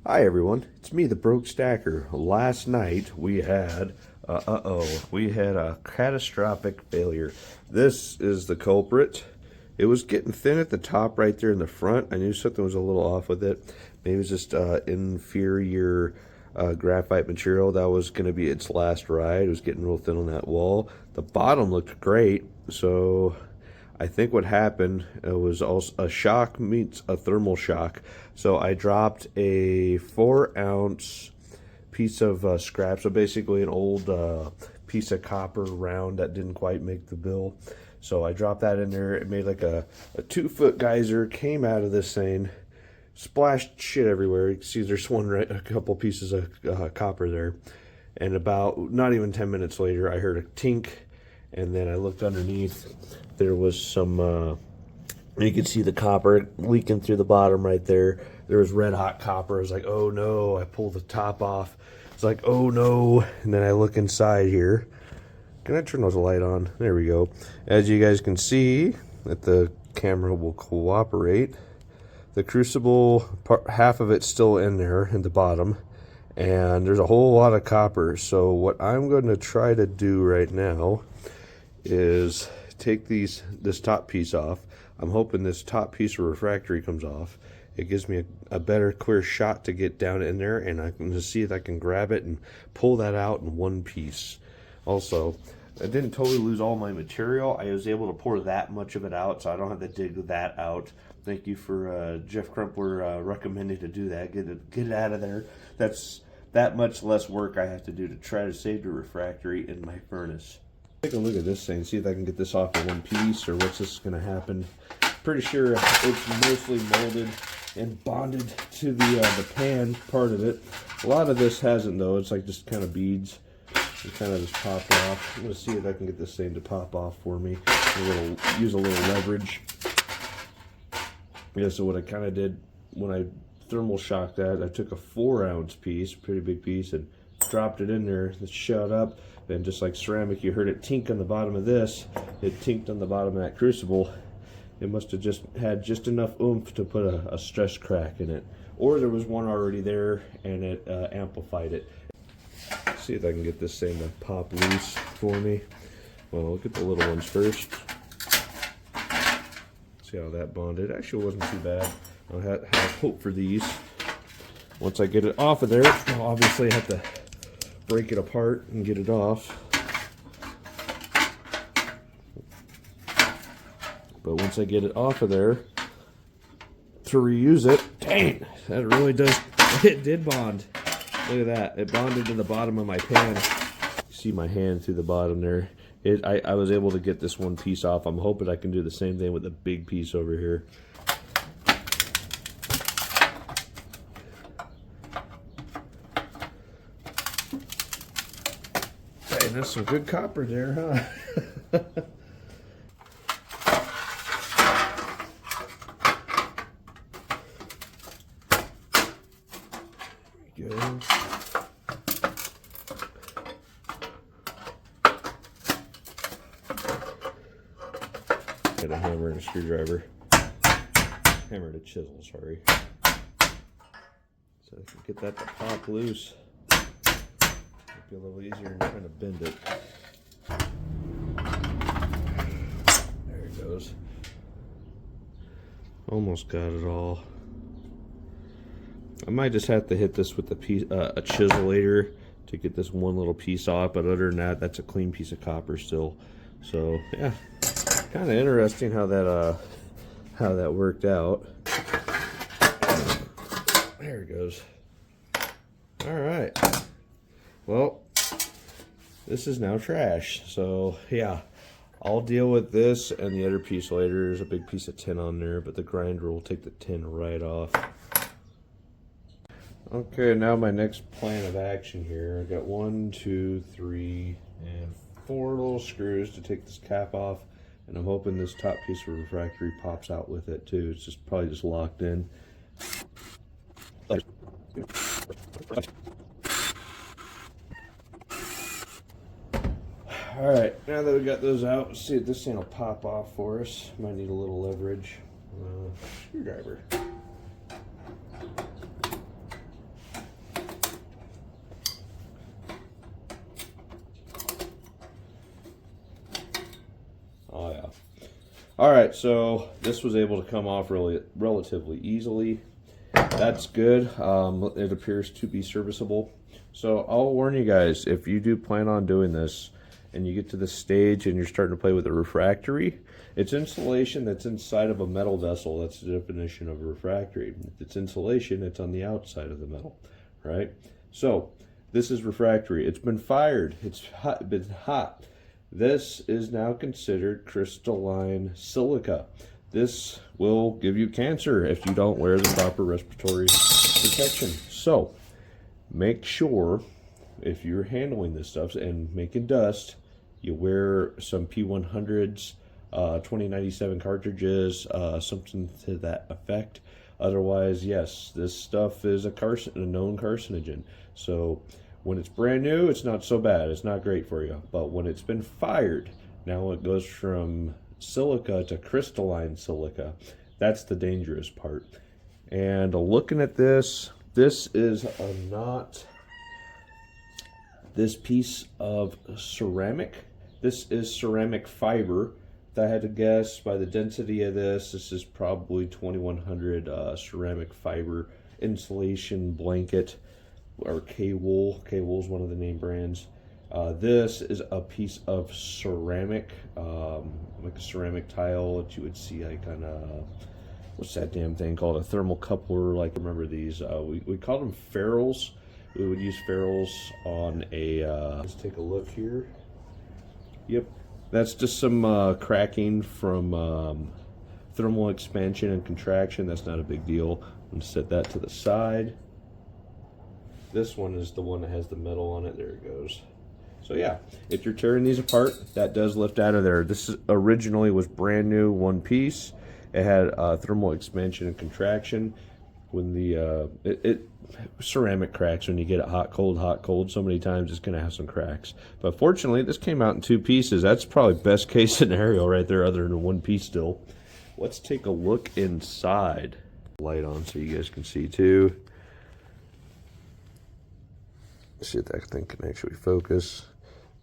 Hi everyone, it's me, the Broke Stacker. Last night we had a catastrophic failure. This is the culprit. It was getting thin at the top right there in the front. I knew something was a little off with it. Maybe it was just inferior graphite material. That was going to be its last ride. It was getting real thin on that wall. The bottom looked great, so I think what happened was also a shock meets a thermal shock. So I dropped a 4-ounce piece of scrap, so basically an old piece of copper round that didn't quite make the bill. So I dropped that in there. It made like a 2-foot geyser, came out of this thing, splashed shit everywhere. You can see there's a couple pieces of copper there. And about not even 10 minutes later, I heard a tink, and then I looked underneath. There was some, you could see the copper leaking through the bottom right there. There was red hot copper. I was like, oh no. I pulled the top off. It's like, oh no. And then I look inside here. Can I turn those light on? There we go. As you guys can see, that the camera will cooperate. The crucible, half of it's still in there in the bottom. And there's a whole lot of copper. So what I'm going to try to do right now is take this top piece off. I'm hoping this top piece of refractory comes off. It gives me a better clear shot to get down in there, and I can just see if I can grab it and pull that out in one piece. Also, I didn't totally lose all my material. I was able to pour that much of it out, so I don't have to dig that out. Thank you for Jeff Crumpler recommending to do that. Get it out of there. That's that much less work I have to do to try to save the refractory in my furnace. Take a look at this thing, see if I can get this off in one piece, or what's this going to happen. Pretty sure it's mostly molded and bonded to the pan part of it. A lot of this hasn't though. It's like just kind of beads. It kind of just popped off. I'm going to see if I can get this thing to pop off for me. Use a little leverage. Yeah, so what I kind of did when I thermal shocked that, I took a 4-ounce piece, pretty big piece, and dropped it in there. It shut up. And just like ceramic, you heard it tink on the bottom of this. It tinked on the bottom of that crucible. It must have just had just enough oomph to put a stress crack in it. Or there was one already there and it amplified it. Let's see if I can get this thing to pop loose for me. Well, look at the little ones first. See how that bonded. Actually wasn't too bad. I'll have hope for these. Once I get it off of there, I'll obviously have to break it apart and get it off. But once I get it off of there, to reuse it, dang, that really does, it did bond. Look at that, it bonded to the bottom of my pan. See my hand through the bottom there. I was able to get this one piece off. I'm hoping I can do the same thing with the big piece over here. That's some good copper there, huh? There we go. Got a hammer and a screwdriver. Hammer and a chisel, sorry. So I can get that to pop loose. Be a little easier than trying to bend it. There it goes. Almost got it all. I might just have to hit this with a chisel later to get this one little piece off, but other than that, that's a clean piece of copper still. So yeah, kind of interesting how that worked out. There it goes. All right. Well, this is now trash. So yeah, I'll deal with this and the other piece later. There's a big piece of tin on there, but the grinder will take the tin right off. Okay, now my next plan of action here. I got 1, 2, 3, and 4 little screws to take this cap off, and I'm hoping this top piece of refractory pops out with it too. It's just probably just locked in. Alright, now that we got those out, let's see if this thing will pop off for us. Might need a little leverage. Screwdriver. All right, so this was able to come off relatively easily. That's good. It appears to be serviceable. So I'll warn you guys, if you do plan on doing this and you get to this stage and you're starting to play with a refractory, it's insulation that's inside of a metal vessel. That's the definition of a refractory. If it's insulation, it's on the outside of the metal, right? So this is refractory. It's been fired. It's hot, been hot. This is now considered crystalline silica. This will give you cancer if you don't wear the proper respiratory protection. So make sure if you're handling this stuff and making dust, you wear some P100s, 2097 cartridges, something to that effect. Otherwise, yes, this stuff is a known carcinogen. So when it's brand new, it's not so bad. It's not great for you. But when it's been fired, now it goes from silica to crystalline silica. That's the dangerous part. And looking at this, this is not this piece of ceramic. This is ceramic fiber. If I had to guess by the density of this, this is probably 2100 ceramic fiber insulation blanket, or K-Wool. K-Wool is one of the name brands. This is a piece of ceramic, like a ceramic tile that you would see like on a, what's that damn thing called? A thermocoupler. Like, remember these? We called them ferrules. We would use ferrules on a, let's take a look here. Yep, that's just some cracking from thermal expansion and contraction. That's not a big deal. I'm going to set that to the side. This one is the one that has the metal on it. There it goes. So yeah, if you're tearing these apart, that does lift out of there. This originally was brand new, one piece. It had thermal expansion and contraction. When the ceramic cracks when you get it hot, cold. So many times it's going to have some cracks. But fortunately, this came out in two pieces. That's probably best case scenario right there, other than one piece still. Let's take a look inside. Light on so you guys can see too. See if that thing can actually focus.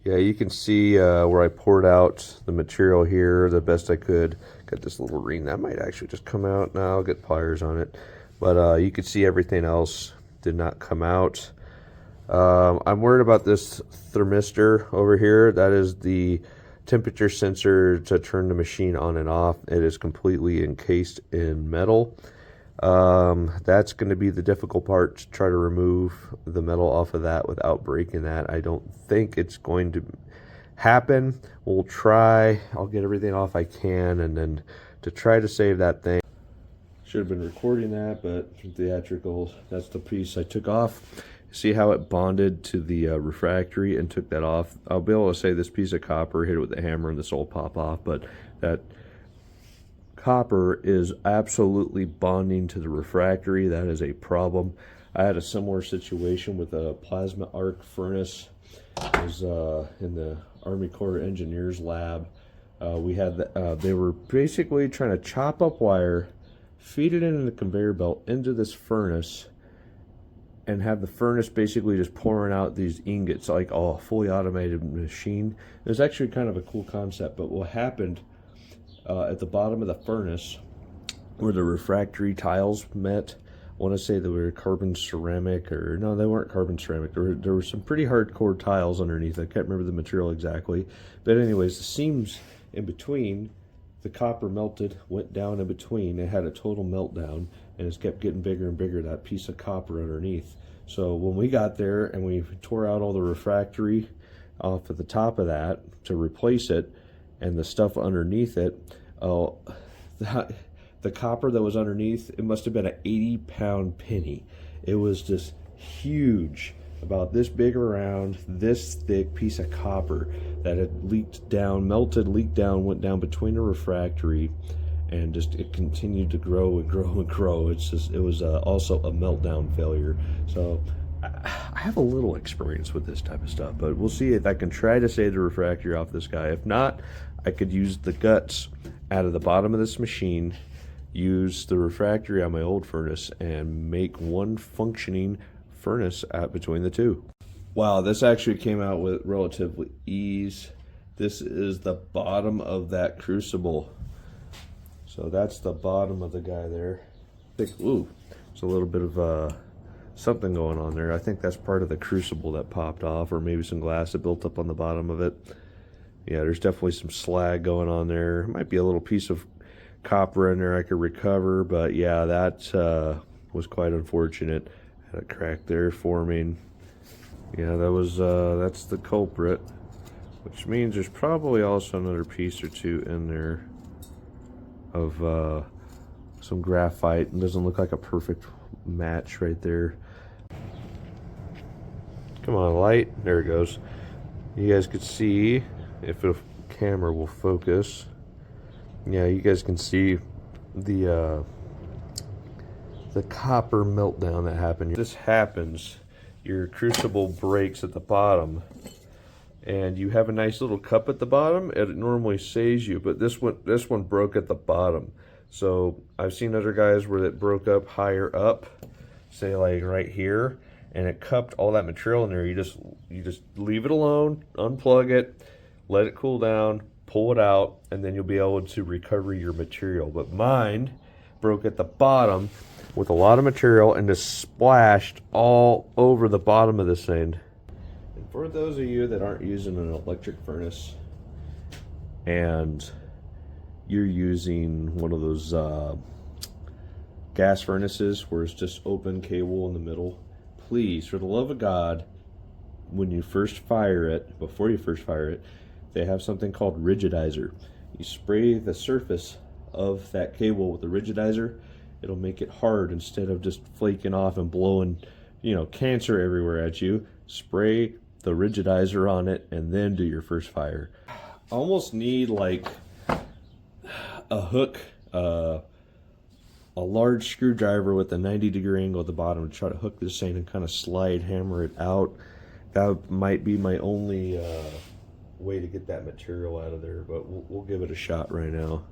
Yeah, you can see where I poured out the material here the best I could. Got this little ring that might actually just come out. Now I'll get pliers on it. But you can see everything else did not come out. I'm worried about this thermistor over here. That is the temperature sensor to turn the machine on and off. It is completely encased in metal. That's going to be the difficult part, to try to remove the metal off of that without breaking that. I don't think it's going to happen. We'll try. I'll get everything off I can, and then to try to save that thing. Should have been recording that, but theatrical. That's the piece I took off. See how it bonded to the refractory and took that off. I'll be able to say this piece of copper, hit it with a hammer and this will pop off, but that copper is absolutely bonding to the refractory. That is a problem. I had a similar situation with a plasma arc furnace. It was in the Army Corps Engineers lab. We had they were basically trying to chop up wire, feed it into the conveyor belt into this furnace, and have the furnace basically just pouring out these ingots like a fully automated machine. It was actually kind of a cool concept, but what happened at the bottom of the furnace where the refractory tiles met, I want to say they were carbon ceramic, or no, they weren't carbon ceramic. There were some pretty hardcore tiles underneath. I can't remember the material exactly. But anyways, the seams in between, the copper melted, went down in between. It had a total meltdown, and it's kept getting bigger and bigger, that piece of copper underneath. So when we got there and we tore out all the refractory off at the top of that to replace it, and the stuff underneath it, the copper that was underneath, it must have been an 80-pound penny. It was just huge, about this big around, this thick piece of copper that had leaked down, melted, leaked down, went down between the refractory, and just it continued to grow and grow and grow. It's just, it was also a meltdown failure. So I have a little experience with this type of stuff, but we'll see if I can try to save the refractory off this guy. If not, I could use the guts out of the bottom of this machine, use the refractory on my old furnace, and make one functioning furnace out between the two. Wow, this actually came out with relatively ease. This is the bottom of that crucible. So that's the bottom of the guy there. Ooh, there's a little bit of something going on there. I think that's part of the crucible that popped off, or maybe some glass that built up on the bottom of it. Yeah, there's definitely some slag going on there. Might be a little piece of copper in there I could recover, but yeah, that was quite unfortunate. Had a crack there forming. Yeah, that's the culprit, which means there's probably also another piece or two in there of some graphite. It doesn't look like a perfect match right there. Come on, light. There it goes. You guys could see, if the camera will focus, yeah, you guys can see the copper meltdown that happened. This happens, your crucible breaks at the bottom, and you have a nice little cup at the bottom. It normally saves you, but this one broke at the bottom. So I've seen other guys where it broke up higher up, say like right here, and it cupped all that material in there. You just leave it alone, unplug it, let it cool down, pull it out, and then you'll be able to recover your material. But mine broke at the bottom with a lot of material and just splashed all over the bottom of this thing. And for those of you that aren't using an electric furnace and you're using one of those gas furnaces where it's just open cable in the middle, please, for the love of God, when you first fire it, before you first fire it, they have something called rigidizer. You spray the surface of that cable with the rigidizer. It'll make it hard instead of just flaking off and blowing, you know, cancer everywhere at you. Spray the rigidizer on it and then do your first fire. Almost need like a hook, a large screwdriver with a 90-degree angle at the bottom to try to hook this thing and kind of slide, hammer it out. That might be my only way to get that material out of there, but we'll give it a shot right now.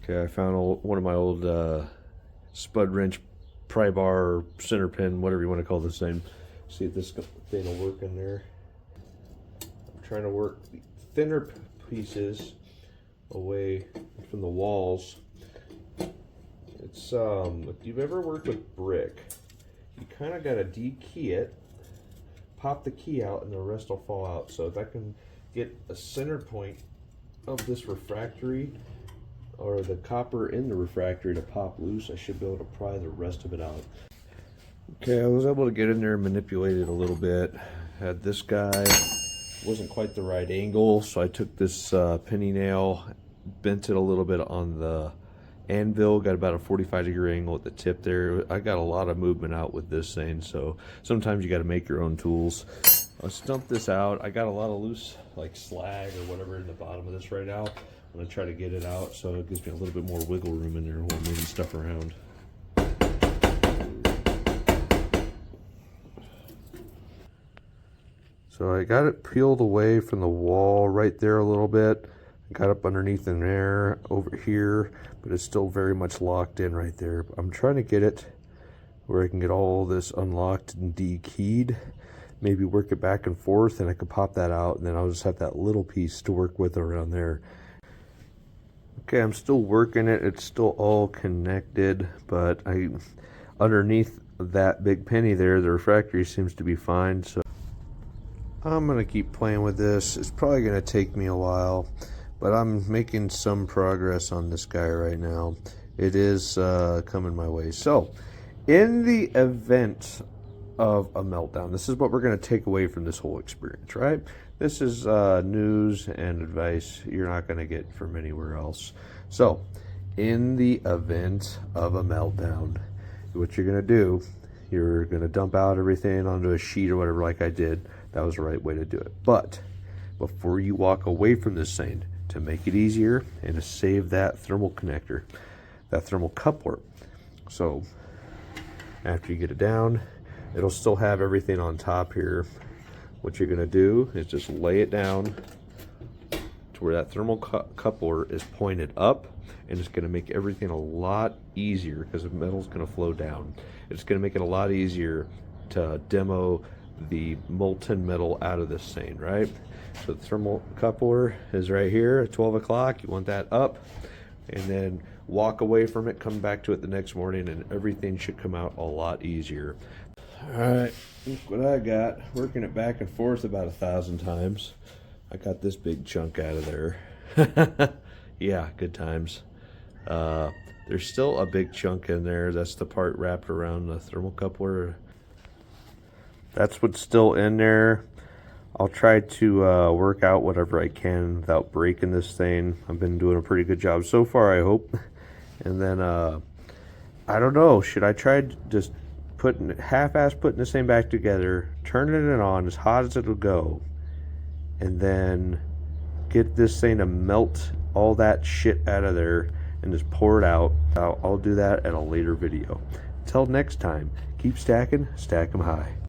Okay, I found one of my old spud wrench, pry bar, center pin, whatever you want to call this thing. See if this thing will work in there. I'm trying to work the thinner pieces away from the walls. It's if you've ever worked with brick, you kind of got to de-key it, pop the key out, and the rest will fall out. So if I can get a center point of this refractory, or the copper in the refractory, to pop loose, I should be able to pry the rest of it out. Okay, I was able to get in there and manipulate it a little bit. Had this guy, wasn't quite the right angle, so I took this penny nail, bent it a little bit on the anvil, got about a 45-degree angle at the tip there. I got a lot of movement out with this thing, so sometimes you got to make your own tools. I stumped this out. I got a lot of loose like slag or whatever in the bottom of this right now. I'm going to try to get it out so it gives me a little bit more wiggle room in there while moving stuff around. So I got it peeled away from the wall right there a little bit. I got up underneath in there, over here, but it's still very much locked in right there. I'm trying to get it where I can get all this unlocked and de-keyed. Maybe work it back and forth, and I could pop that out, and then I'll just have that little piece to work with around there. Okay, I'm still working it. It's still all connected, but underneath that big penny there, the refractory seems to be fine. So I'm gonna keep playing with this. It's probably gonna take me a while, but I'm making some progress on this guy right now. It is coming my way. So, in the event of a meltdown, this is what we're gonna take away from this whole experience, right? This is news and advice you're not gonna get from anywhere else. So, in the event of a meltdown, what you're gonna do, you're gonna dump out everything onto a sheet or whatever like I did. That was the right way to do it. But before you walk away from this thing, to make it easier and to save that thermal connector, that thermal coupler. So after you get it down, it'll still have everything on top here. What you're gonna do is just lay it down to where that thermal coupler is pointed up, and it's gonna make everything a lot easier because the metal's gonna flow down. It's gonna make it a lot easier to demo the molten metal out of this thing, right? So the thermal coupler is right here at 12 o'clock. You want that up. and then walk away from it, come back to it the next morning, and everything should come out a lot easier. Alright, look what I got. Working it back and forth about 1,000 times. I got this big chunk out of there. Yeah, good times. There's still a big chunk in there. That's the part wrapped around the thermocoupler. That's what's still in there. I'll try to work out whatever I can without breaking this thing. I've been doing a pretty good job so far, I hope. And then, I don't know, should I try just half-ass putting this thing back together, turning it on as hot as it'll go, and then get this thing to melt all that shit out of there and just pour it out. I'll do that at a later video. Until next time, keep stacking, stack 'em high.